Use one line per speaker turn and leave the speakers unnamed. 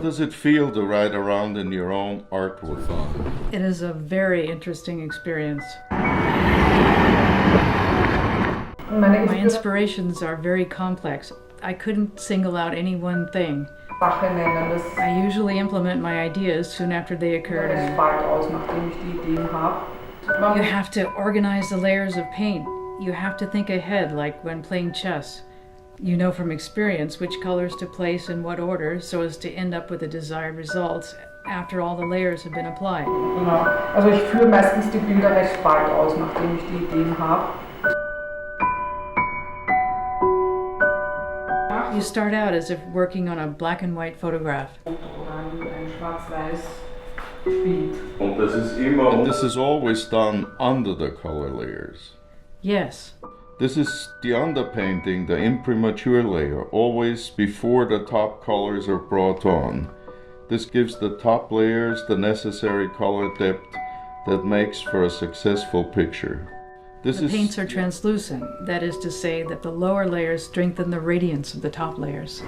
does it feel to ride around in your own artwork?
It is a very interesting experience. My inspirations are very complex. I couldn't single out any one thing. I usually implement my ideas soon after they occur to me. You have to organize the layers of paint. You have to think ahead, like when playing chess. You know from experience which colors to place in what order so as to end up with the desired results after all the layers have been applied.
Genau. Also ich führe meistens die Bilder recht bald aus, nachdem ich die Ideen habe.
You start out as if working on a black and white photograph.
Oder ein schwarz-weiß Bild.
And this is always done under the color layers.
Yes.
This is the underpainting, the imprimatur layer, always before the top colors are brought on. This gives the top layers the necessary color depth that makes for a successful picture.
The paints are translucent, that is to say that the lower layers strengthen the radiance of the top layers.